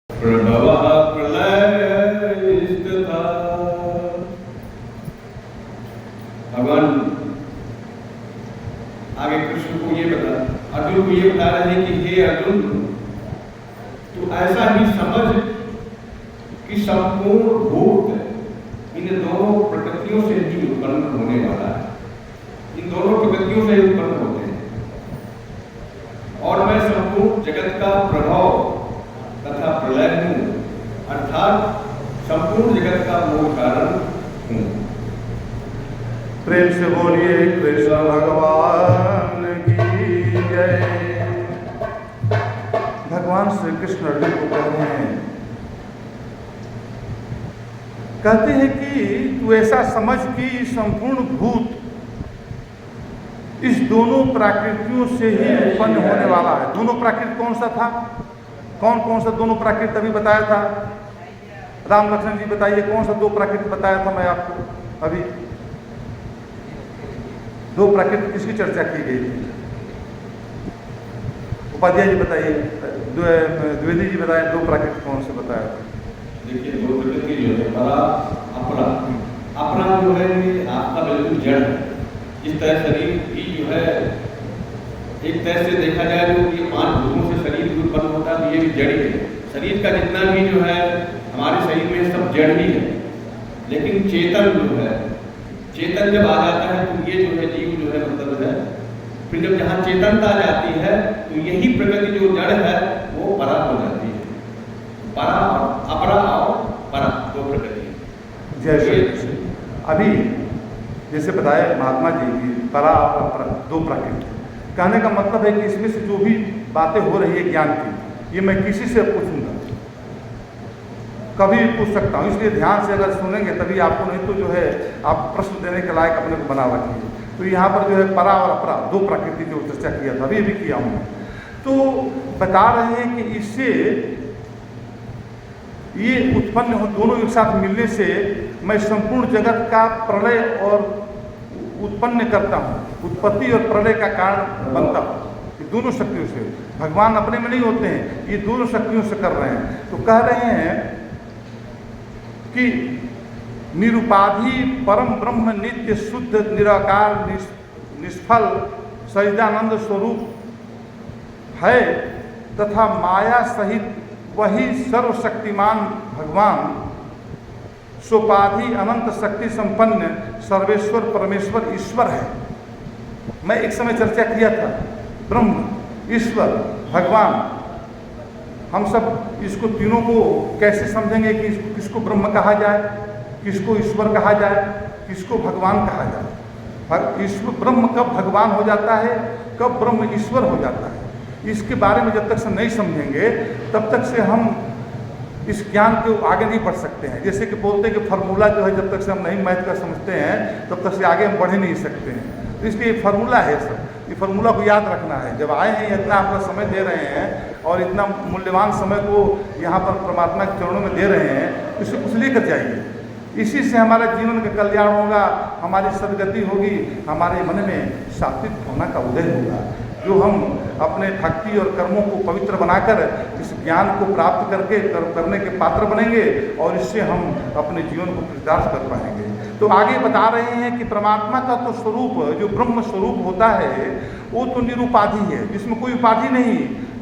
प्रभवः प्रलयस्तथा। भगवान आगे कृष्ण को ये अर्जुन को ये बता रहे हैं कि हे अर्जुन, तू ऐसा ही समझ कि संपूर्ण भूत इन दोनों प्रकृतियों से ही उत्पन्न होने वाला है, इन दोनों प्रकृतियों से उत्पन्न होते हैं, और मैं संपूर्ण जगत का प्रभाव तथा प्रलय हूं, अर्थात संपूर्ण जगत का मूल कारण हूं। प्रेम से बोलिए कृष्ण भगवान की जय। भगवान श्री कृष्ण अर्जुन को कह रहे हैं, कहते हैं कि तू ऐसा समझ कि संपूर्ण भूत इस दोनों प्राकृतियों से ही उत्पन्न होने वाला है। दोनों प्राकृत कौन सा था? कौन कौन सा दोनों प्राकृत अभी बताया था? राम लक्ष्मण जी बताइए, कौन सा दो प्राकृत बताया था मैं आपको अभी? दो प्राकृत किसकी चर्चा की गई थी? उपाध्याय जी बताइए, द्विवेदी जी बताइए, दो प्राकृत कौन से बताया था? देखिए, दो प्रकृति जो है परा अपरा। अपरा जो है ये आपका बिल्कुल जड़ है। इस तरह शरीर की जो है एक तरह से देखा जाए तो ये 5 भूतों से शरीर भी उत्पन्न होता है, ये भी जड़ ही है। शरीर का जितना भी जो है हमारे शरीर में सब जड़ ही है, लेकिन चेतन जो है, चेतन जब आ जाता है तो ये जो है जीव जो है मतलब है, फिर जब जहाँ चेतनता आ जाती है तो यही प्रकृति जो जड़ है वो परा हो जाती है। परा और अपरा और परा दो प्रकृति। जैसे अभी जैसे बताया महात्मा जी की परा और अपरा दो प्राकृत। कहने का मतलब है कि इसमें से जो भी बातें हो रही है ज्ञान की, ये मैं किसी से पूछूंगा, कभी भी पूछ सकता हूँ, इसलिए ध्यान से अगर सुनेंगे तभी आपको, नहीं तो जो है आप प्रश्न देने के लायक अपने को बना रखिए। तो यहाँ पर जो है परा और अपरा दो प्रकृति जो चर्चा किया था, अभी भी किया हूँ, तो बता रहे हैं कि इससे ये उत्पन्न हो, दोनों एक साथ मिलने से मैं संपूर्ण जगत का प्रलय और उत्पन्न करता हूँ, उत्पत्ति और प्रलय का कारण बनता हूँ। ये दोनों शक्तियों से, भगवान अपने में नहीं होते हैं, ये दोनों शक्तियों से कर रहे हैं। तो कह रहे हैं कि निरुपाधि परम ब्रह्म नित्य शुद्ध निराकार निष्फल सच्चिदानंद स्वरूप है तथा माया सहित वही सर्वशक्तिमान भगवान सोपाधि अनंत शक्ति संपन्न सर्वेश्वर परमेश्वर ईश्वर है। मैं एक समय चर्चा किया था, ब्रह्म, ईश्वर, भगवान, हम सब इसको तीनों को कैसे समझेंगे कि किसको ब्रह्म कहा जाए, किसको ईश्वर कहा जाए, किसको भगवान कहा जाए। ईश्वर ब्रह्म कब भगवान हो जाता है, कब ब्रह्म ईश्वर हो जाता है, इसके बारे में जब तक से नहीं समझेंगे तब तक से हम इस ज्ञान को आगे नहीं बढ़ सकते हैं। जैसे कि बोलते हैं कि फार्मूला जो है जब तक से हम नहीं मैथ का समझते हैं तब तक से आगे हम बढ़ ही नहीं सकते हैं। तो इसलिए फार्मूला है सब, ये फार्मूला को याद रखना है। जब आए हैं इतना अपना समय दे रहे हैं और इतना मूल्यवान समय को यहाँ पर परमात्मा के चरणों में दे रहे हैं, तो इसे कुछ लेकर जाइए। इसी से हमारे जीवन का कल्याण होगा, हमारी सदगति होगी, हमारे मन में सात्विक भावना का उदय होगा, जो हम अपने भक्ति और कर्मों को पवित्र बनाकर इस ज्ञान को प्राप्त करने के पात्र बनेंगे और इससे हम अपने जीवन को कृतार्थ कर पाएंगे। तो आगे बता रहे हैं कि परमात्मा का तो स्वरूप जो ब्रह्म स्वरूप होता है वो तो निरुपाधि है, जिसमें कोई उपाधि नहीं,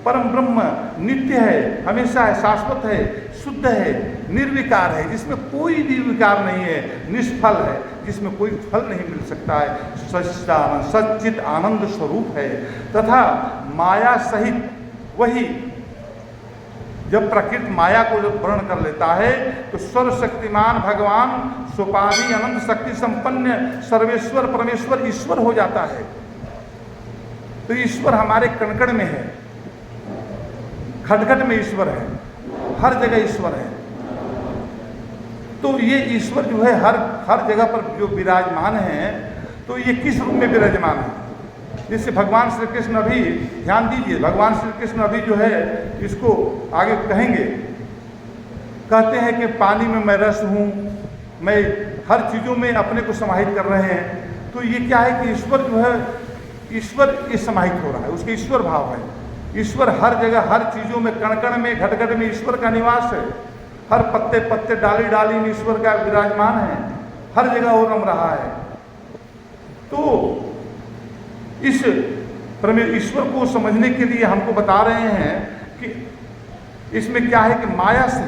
परम ब्रह्म नित्य है, हमेशा है, शाश्वत है, शुद्ध है, निर्विकार है, जिसमें कोई निर्विकार नहीं है, निष्फल है, जिसमें कोई फल नहीं मिल सकता है, सच्चित आनंद स्वरूप है तथा माया सहित वही, जब प्रकृति माया को जब वर्ण कर लेता है तो सर्वशक्तिमान भगवान सोपाधि अनंत शक्ति संपन्न सर्वेश्वर परमेश्वर ईश्वर हो जाता है। तो ईश्वर हमारे कण-कण में है, घट-घट में ईश्वर है, हर जगह ईश्वर है। तो ये ईश्वर जो है हर जगह पर जो विराजमान है, तो ये किस रूप में विराजमान है? जैसे भगवान श्री कृष्ण, अभी ध्यान दीजिए, भगवान श्री कृष्ण अभी जो है इसको आगे कहेंगे, कहते हैं कि पानी में मैं रस हूँ, मैं हर चीज़ों में अपने को समाहित कर रहे हैं। तो ये क्या है कि ईश्वर जो है, ईश्वर ये समाहित हो रहा है, उसके ईश्वर भाव है, ईश्वर हर जगह, हर चीजों में, कण कण में, घट घट में ईश्वर का निवास है। हर पत्ते पत्ते, डाली डाली में ईश्वर का विराजमान है, हर जगह वो रम रहा है। तो इस ईश्वर को समझने के लिए हमको बता रहे हैं कि इसमें क्या है कि माया से,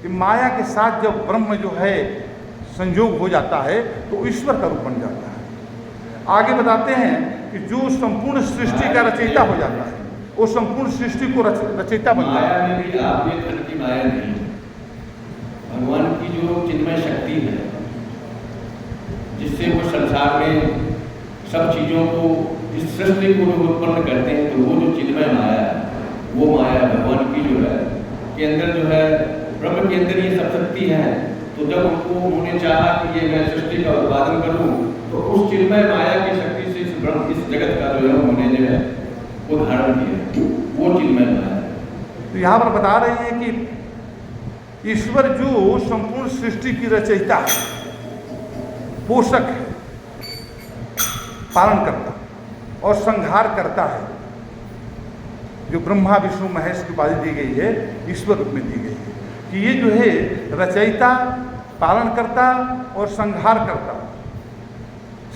कि माया के साथ जब ब्रह्म जो है संयोग हो जाता है तो ईश्वर का रूप बन जाता है। आगे बताते हैं कि जो संपूर्ण सृष्टि का रचयिता हो जाता है, वो संपूर्ण सृष्टि को रचयिता बन जाता है। माया में भी आप ये धन की माया नहीं, भगवान की जो चिन्मय शक्ति है जिससे वो संसार में सब चीजों को, इस सृष्टि को जो उत्पन्न करते हैं, तो वो जो चिन्मय माया है, वो माया भगवान की जो है के अंदर जो है, ब्रह्म के अंदर ये सब शक्ति है। तो जब उन्होंने चाहा कि ये मैं सृष्टि का उत्पादन करूं, तो उस चिन्मय माया की शक्ति से इस ब्रह्म, इस जगत का जो है उन्होंने जो है वो धारण किया, वो चिन्मय माया है। तो यहाँ पर बता रहे हैं कि ईश्वर जो संपूर्ण सृष्टि की रचयिता है, पोषक है, पालन करता और संहार करता है, जो ब्रह्मा विष्णु महेश की उपाधि दी गई है, ईश्वर रूप में दी गई है कि ये जो है रचयिता, पालन करता और संहार करता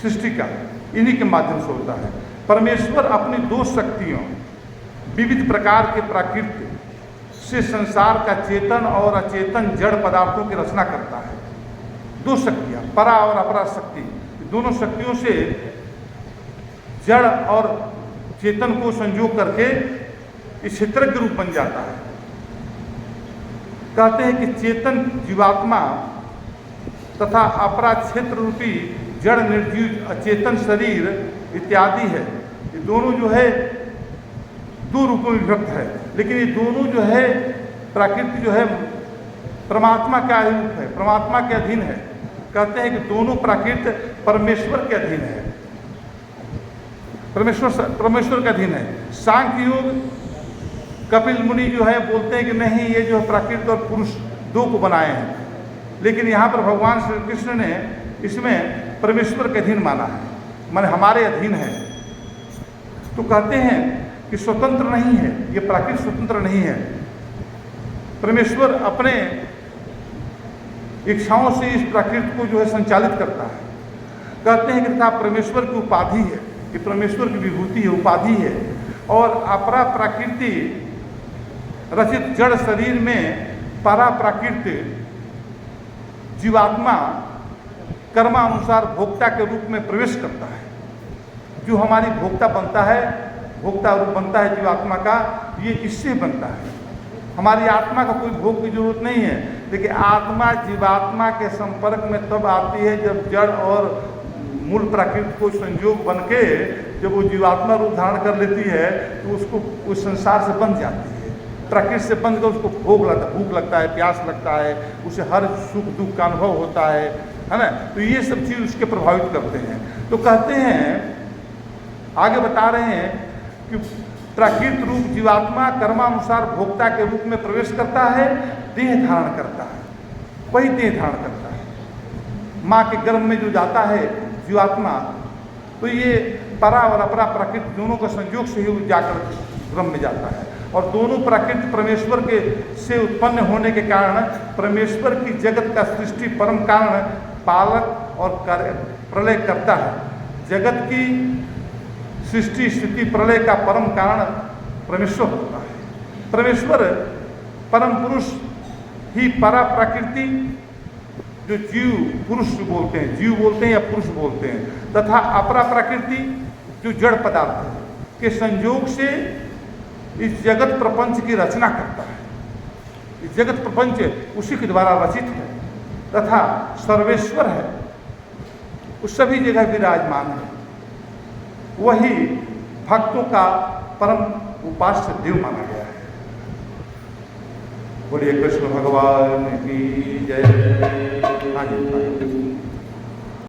सृष्टि का, इन्हीं के माध्यम से होता है। परमेश्वर अपनी दो शक्तियों, विविध प्रकार के प्राकृत से संसार का चेतन और अचेतन जड़ पदार्थों की रचना करता है। दो शक्तियाँ, परा और अपरा शक्ति, दोनों शक्तियों से जड़ और चेतन को संयोग करके इस क्षेत्र के रूप बन जाता है। कहते हैं कि चेतन जीवात्मा तथा अपरा क्षेत्र रूपी जड़ निर्जीव अचेतन शरीर इत्यादि है। ये दोनों जो है दो रूपों में विभक्त है, लेकिन ये दोनों जो है प्रकृति जो है परमात्मा का रूप है, परमात्मा के अधीन है। कहते हैं कि दोनों प्रकृति परमेश्वर के अधीन है, परमेश्वर के अधीन है। सांख्य योग कपिल मुनि जो है बोलते हैं कि नहीं, ये जो प्रकृति और पुरुष दो को बनाए हैं, लेकिन यहाँ पर भगवान श्री कृष्ण ने इसमें परमेश्वर के अधीन माना है, माने हमारे अधीन है। तो कहते हैं कि स्वतंत्र नहीं है, ये प्रकृति स्वतंत्र नहीं है। परमेश्वर अपने इच्छाओं से इस प्रकृति को जो है संचालित करता है। कहते हैं कि तथा परमेश्वर की उपाधि है, कि परमेश्वर की विभूति है, उपाधि है। और अपरा प्रकृति रचित जड़ शरीर में परा प्रकृति जीवात्मा कर्मानुसार भोक्ता के रूप में प्रवेश करता है। जो हमारी भोक्ता बनता है, भोक्ता रूप बनता है जीवात्मा का, ये इससे बनता है। हमारी आत्मा का कोई भोग की जरूरत नहीं है, लेकिन आत्मा जीवात्मा के संपर्क में तब आती है जब जड़ और मूल प्रकृति को संयोग बन के जब वो जीवात्मा रूप धारण कर लेती है, तो उसको उस संसार से बन जाती है। प्रकृति से बन कर उसको भूख लगता है, प्यास लगता है, उसे हर सुख दुख का अनुभव होता है ना। तो ये सब चीज़ उसके प्रभावित करते हैं। तो कहते हैं, आगे बता रहे हैं कि प्राकृत रूप जीवात्मा कर्मानुसार भोक्ता के रूप में प्रवेश करता है, देह धारण करता है, वही देह धारण करता है। माँ के गर्भ में जो जाता है जीवात्मा, तो ये परा और अपरा प्रकृति दोनों का संयोग से ही जाकर ब्रह्म में जाता है। और दोनों प्रकृति परमेश्वर के से उत्पन्न होने के कारण परमेश्वर की जगत का सृष्टि परम कारण पालक और प्रलय करता है। जगत की सृष्टि स्थिति प्रलय का परम कारण परमेश्वर होता है। परमेश्वर परम पुरुष ही परा प्रकृति, जो जीव पुरुष बोलते हैं, जीव बोलते हैं या पुरुष बोलते हैं, तथा अपरा प्रकृति जो जड़ पदार्थ के संयोग से इस जगत प्रपंच की रचना करता है। इस जगत प्रपंच उसी के द्वारा रचित है तथा सर्वेश्वर है, उस सभी जगह विराजमान है। वही भक्तों का परम उपास्य देव माना गया है। बोलिए कृष्ण भगवान की जय। हाँ जी।